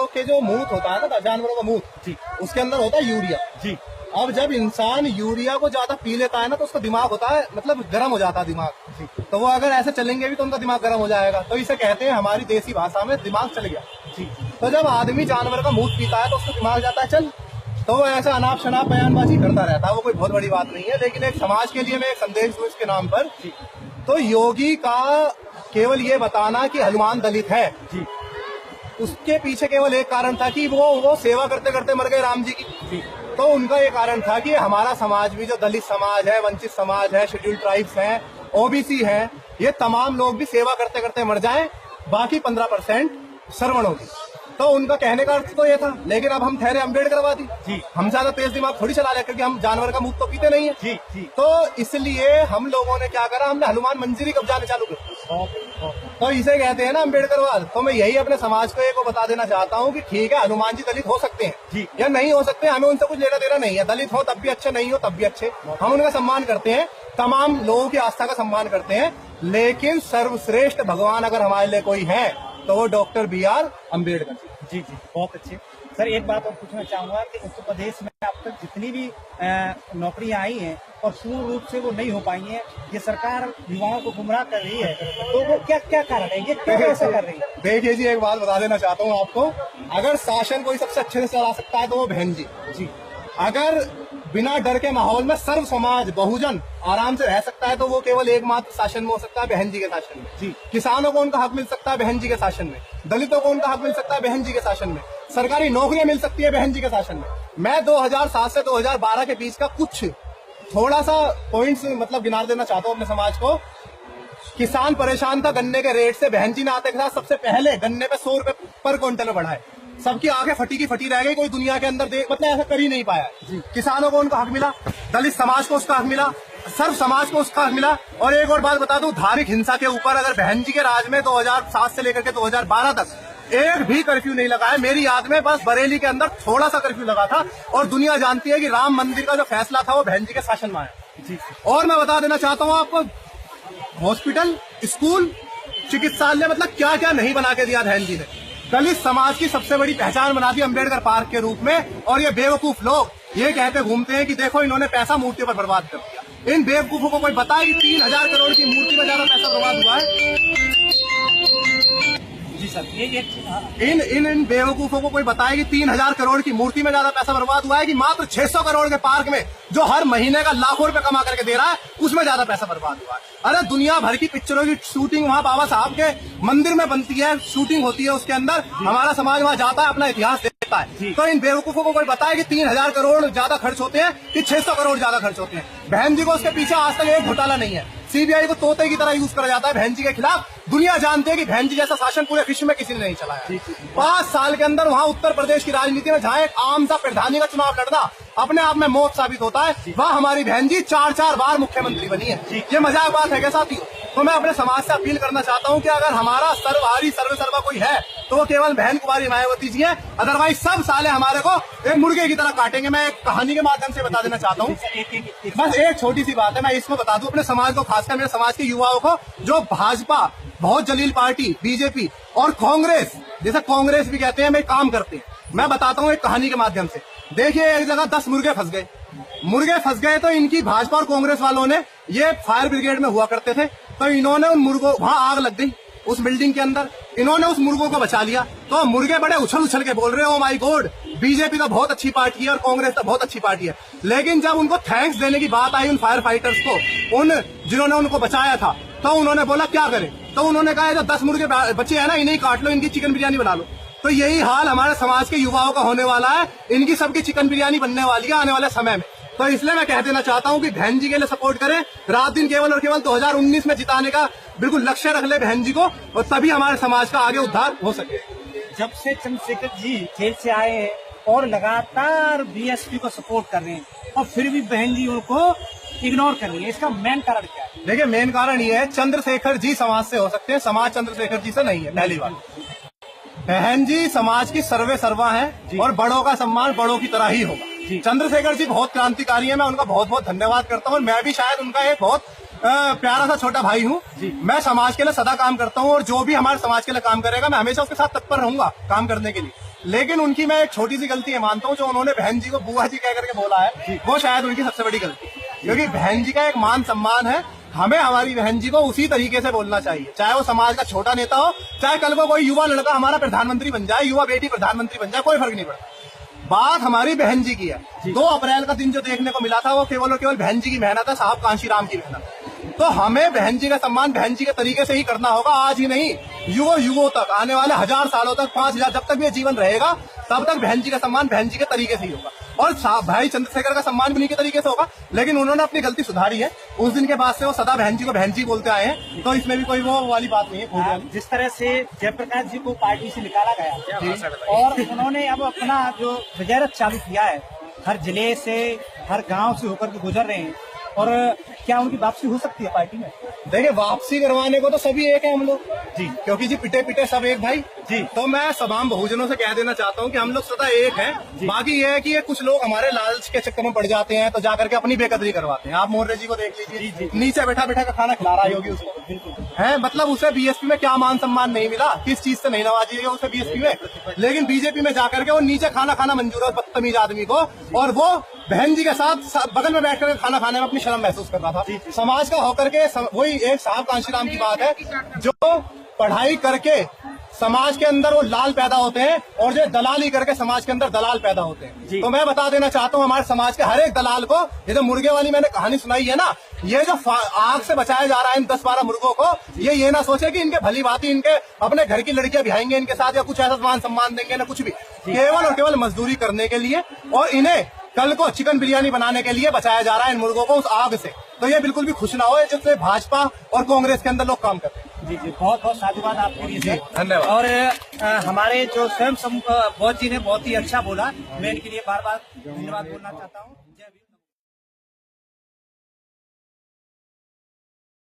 के जो मूत होता है ना, जानवरों का मूत जी, उसके अंदर होता है यूरिया जी, अब जब इंसान यूरिया को ज्यादा पी लेता है ना तो उसका दिमाग होता है मतलब गर्म हो जाता है दिमाग जी, तो वो अगर ऐसे चलेंगे भी तो उनका दिमाग गर्म हो जाएगा। तो इसे कहते हैं हमारी देसी भाषा में दिमाग चल गया। जी, तो जब आदमी जानवर का मूत पीता है तो उसका दिमाग जाता है चल, तो वो ऐसे अनाप शनाप बयानबाजी करता रहता है। वो कोई बहुत बड़ी बात नहीं है, लेकिन एक समाज के लिए मैं एक संदेश दूं इसके नाम पर। जी, तो योगी का केवल ये बताना कि हनुमान दलित है, जी, उसके पीछे केवल एक कारण था कि वो सेवा करते करते मर गए राम जी की। जी, तो उनका ये कारण था कि हमारा समाज भी जो दलित समाज है, वंचित समाज है, शेड्यूल्ड ट्राइब्स हैं, ओबीसी हैं, ये तमाम लोग भी सेवा करते करते मर जाएं, बाकी 15% श्रवण होगी। तो उनका कहने का अर्थ तो ये था, लेकिन अब हम ठहरे अम्बेडकरवादी, जी, हम ज्यादा तेज दिमाग थोड़ी चला रहे क्योंकि हम जानवर का मूत तो पीते नहीं है। जी, जी, तो इसलिए हम लोगों ने क्या करा, हमने हनुमान मंजरी कब्जाने चालू कर दिया। तो इसे कहते हैं ना अम्बेडकरवाद। तो मैं यही अपने समाज को एक बता देना चाहता हूँ कि ठीक है, हनुमान जी दलित हो सकते हैं जी, या नहीं हो सकते, हमें उनसे कुछ लेना देना नहीं है। दलित हो तब भी अच्छे, नहीं हो तब भी अच्छे, हम उनका सम्मान करते हैं, तमाम लोगों की आस्था का सम्मान करते हैं। लेकिन सर्वश्रेष्ठ भगवान अगर हमारे लिए कोई है तो वो डॉक्टर BR अम्बेडकर जी। जी, बहुत अच्छे सर। एक बात और पूछना चाहूंगा कि उत्तर प्रदेश में अब तक जितनी भी नौकरियां आई हैं और पूर्ण रूप से वो नहीं हो पाई हैं, ये सरकार युवाओं को गुमराह कर रही है, तो वो क्या क्या कारण है, ये क्यों ऐसा कर रही है? देखिए जी, एक बात बता देना चाहता हूँ आपको, अगर शासन कोई सबसे अच्छे से चला सकता है तो वो बहन जी। जी, अगर बिना डर के माहौल में सर्व समाज बहुजन आराम से रह सकता है तो वो केवल एकमात्र शासन में हो सकता है, बहन जी के शासन में। जी, किसानों को उनका हक मिल सकता है बहन जी के शासन में, दलितों को उनका हक मिल सकता है बहन जी के शासन में, सरकारी नौकरियां मिल सकती है बहन जी के शासन में। मैं 2007 से 2012 के बीच का कुछ थोड़ा सा पॉइंट्स मतलब गिना देना चाहता हूँ अपने समाज को। किसान परेशान था गन्ने के रेट से, बहन जी ने आते के साथ सबसे पहले गन्ने पे 100 रुपए पर क्विंटल बढ़ाए। सबकी आंखें फटी की फटी रह गई, कोई दुनिया के अंदर देख मतलब ऐसा कर ही नहीं पाया। किसानों को उनका हक मिला, दलित समाज को उसका हक मिला, सर्व समाज को उसका हक मिला। और एक और बात बता दूं, धार्मिक हिंसा के ऊपर अगर बहन जी के राज में 2007 से लेकर के 2012 तक एक भी कर्फ्यू नहीं लगा है। मेरी याद में बस बरेली के अंदर थोड़ा सा कर्फ्यू लगा था, और दुनिया जानती है कि राम मंदिर का जो फैसला था वो बहन जी के शासन में आया। और मैं बता देना चाहता हूँ आपको, हॉस्पिटल, स्कूल, चिकित्सालय मतलब क्या क्या नहीं बना के दिया बहन जी ने। दलित समाज की सबसे बड़ी पहचान बना दी अम्बेडकर पार्क के रूप में। और ये बेवकूफ लोग ये कहते घूमते हैं कि देखो इन्होंने पैसा मूर्तियों पर बर्बाद कर दिया। इन बेवकूफों को कोई बताए कि 3000 करोड़ की मूर्ति में ज्यादा पैसा बर्बाद हुआ है? जी सर, ये इन बेवकूफों को कोई बताए कि 3000 करोड़ की मूर्ति में ज्यादा पैसा बर्बाद हुआ है कि मात्र 600 करोड़ के पार्क में जो हर महीने का लाखों रुपए कमा करके दे रहा है उसमें ज्यादा पैसा बर्बाद हुआ है। अरे दुनिया भर की पिक्चरों की शूटिंग वहाँ बाबा साहब के मंदिर में बनती है, शूटिंग होती है उसके अंदर, हमारा समाज वहाँ जाता है, अपना इतिहास देखता है। तो इन बेवकूफों को कोई बताए कि 3000 करोड़ ज्यादा खर्च होते हैं कि 600 करोड़ ज्यादा खर्च होते हैं। बहन जी को उसके पीछे आज तक एक घोटाला नहीं है। सीबीआई को तोते की तरह यूज करा जाता है बहन जी के खिलाफ। दुनिया जानती है कि बहन जी जैसा शासन पूरे विश्व में किसी ने नहीं चलाया। 5 साल के अंदर वहाँ उत्तर प्रदेश की राजनीति में जहाँ एक आम सा प्रधानी का चुनाव लड़ना अपने आप में मौत साबित होता है, वहाँ हमारी बहन जी 4-4 बार मुख्यमंत्री बनी है। ये मजाक बात है क्या साथियों? तो मैं अपने समाज से अपील करना चाहता हूँ कि अगर हमारा सर्वहारी सर्वसर्वा कोई है तो वो केवल बहन कुमारी मायावती जी है, अदरवाइज सब साले हमारे को एक मुर्गे की तरह काटेंगे। मैं एक कहानी के माध्यम से बता देना चाहता हूँ, बस एक छोटी सी बात है, मैं इसमें बता दूं अपने समाज को, खासकर मेरे समाज के युवाओं को, जो भाजपा, बहुत जलील पार्टी, बीजेपी और कांग्रेस, जैसे कांग्रेस भी कहते हैं, में काम करते हैं। मैं बताता हूँ एक कहानी के माध्यम से। देखिए, एक जगह 10 मुर्गे फंस गए तो इनकी भाजपा और कांग्रेस वालों ने, ये फायर ब्रिगेड में हुआ करते थे, तो इन्होंने उन मुर्गों, वहां आग लग गई उस बिल्डिंग के अंदर, इन्होंने उस मुर्गों को बचा लिया। तो मुर्गे बड़े उछल उछल के बोल रहे हो, माय गॉड, बीजेपी तो बहुत अच्छी पार्टी है और कांग्रेस तो बहुत अच्छी पार्टी है। लेकिन जब उनको थैंक्स देने की बात आई उन फायर फाइटर्स को, उन जिन्होंने उनको बचाया था, तो उन्होंने बोला क्या करें? तो उन्होंने कहा जो 10 मुर्गे बचे हैं ना, इन्हें काट लो, इनकी चिकन बिरयानी बना लो। तो यही हाल हमारे समाज के युवाओं का होने वाला है, इनकी सबकी चिकन बिरयानी बनने वाली है आने वाले समय में। तो इसलिए मैं कह देना चाहता हूं कि बहन जी के लिए सपोर्ट करें, रात दिन केवल और केवल 2019 में जिताने का बिल्कुल लक्ष्य रख ले बहन जी को, और तभी हमारे समाज का आगे उद्धार हो सके। जब से चंद्रशेखर जी जेल से आए हैं और लगातार बीएसपी को सपोर्ट कर रहे हैं, और फिर भी बहन जी उनको इग्नोर कर रही है, इसका मेन कारण क्या है? देखिए, मेन कारण ये है, चंद्रशेखर जी समाज से हो सकते हैं, समाज चंद्रशेखर जी से नहीं है। पहली बात, बहन जी समाज की सर्वे सर्वा है और बड़ों का सम्मान बड़ों की तरह ही होगा। चंद्रशेखर जी बहुत क्रांतिकारी है, मैं उनका बहुत बहुत धन्यवाद करता हूँ, और मैं भी शायद उनका एक बहुत प्यारा सा छोटा भाई हूँ। मैं समाज के लिए सदा काम करता हूँ, और जो भी हमारे समाज के लिए काम करेगा मैं हमेशा उसके साथ तत्पर रहूंगा काम करने के लिए। लेकिन उनकी मैं एक छोटी सी गलती ये मानता हूँ, जो उन्होंने बहन जी को बुआ जी कह करके बोला है, वो शायद उनकी सबसे बड़ी गलती है। क्योंकि बहन जी का एक मान सम्मान है, हमें हमारी बहन जी को उसी तरीके से बोलना चाहिए, चाहे वो समाज का छोटा नेता हो, चाहे कल को कोई युवा लड़का हमारा प्रधानमंत्री बन जाए, युवा बेटी प्रधानमंत्री बन जाए, कोई फर्क नहीं पड़ता। बात हमारी बहन जी की है। 2 अप्रैल का दिन जो देखने को मिला था वो केवल और केवल बहन जी की मेहनत है, साहब कांशीराम की मेहनत। तो हमें बहन जी का सम्मान बहन जी के तरीके से ही करना होगा, आज ही नहीं, युगों तक, आने वाले 1000 सालों तक, 5000, जब तक ये जीवन रहेगा तब तक बहन जी का सम्मान बहन जी के तरीके से ही होगा। और भाई चंद्रशेखर का सम्मान भी उन्हीं के तरीके से होगा, लेकिन उन्होंने अपनी गलती सुधारी है। उस दिन के बाद से वो सदा बहन जी बोलते आए हैं, तो इसमें भी कोई वो वाली बात नहीं है। जिस तरह से जयप्रकाश जी को पार्टी से निकाला गया और उन्होंने अब अपना जो वजारत चालू किया है, हर जिले से, हर गांव से होकर के गुजर रहे हैं, और क्या उनकी वापसी हो सकती है पार्टी में? देखिए, वापसी करवाने को तो सभी एक है हम लोग जी, क्योंकि जी पिटे पिटे सब एक भाई जी। तो मैं तमाम बहुजनों से कह देना चाहता हूँ कि हम लोग सदा एक हैं। बाकी ये है कि ये कुछ लोग हमारे लालच के चक्कर में पड़ जाते हैं, तो जाकर के अपनी बेकदरी करवाते हैं। आप मोर्रे जी को देख लीजिए, नीचे बैठा बैठा का खाना खिला रहा होगी उसको, बिल्कुल है, मतलब उसे बीएसपी में क्या मान सम्मान नहीं मिला, किस चीज से नहीं नवाजी गया उसे बीएसपी में, लेकिन बीजेपी में जाकर के वो नीचे खाना खाना मंजूर है बदतमीज आदमी को, और वो बहन जी के साथ बगल में बैठ कर खाना खाने में अपनी शर्म महसूस कर रहा था। समाज का होकर के वही एक साहब कांशीराम की बात है, जो पढ़ाई करके समाज के अंदर वो लाल पैदा होते हैं, और जो दलाली करके समाज के अंदर दलाल पैदा होते हैं। तो मैं बता देना चाहता हूँ हमारे समाज के हर एक दलाल को, ये जो मुर्गे वाली मैंने कहानी सुनाई है ना, ये जो आग से बचाया जा रहा है इन 10-12 मुर्गों को, ये ना सोचे कि इनके भली भांति इनके अपने घर की लड़कियां बिहाएंगे इनके साथ, या कुछ ऐसा मान सम्मान देंगे, ना कुछ भी, केवल और केवल मजदूरी करने के लिए, और इन्हें कल को चिकन बिरयानी बनाने के लिए बचाया जा रहा है इन मुर्गों को उस आग से। तो ये बिल्कुल भी खुश ना हो जिससे भाजपा और कांग्रेस के अंदर लोग काम करते हैं। जी, बहुत बहुत साधुवाद आपके लिए, धन्यवाद। और हमारे जो स्वयं बॉस जी ने बहुत ही अच्छा बोला, मैं इनके लिए बार बार धन्यवाद बोलना चाहता हूँ। जय भीम।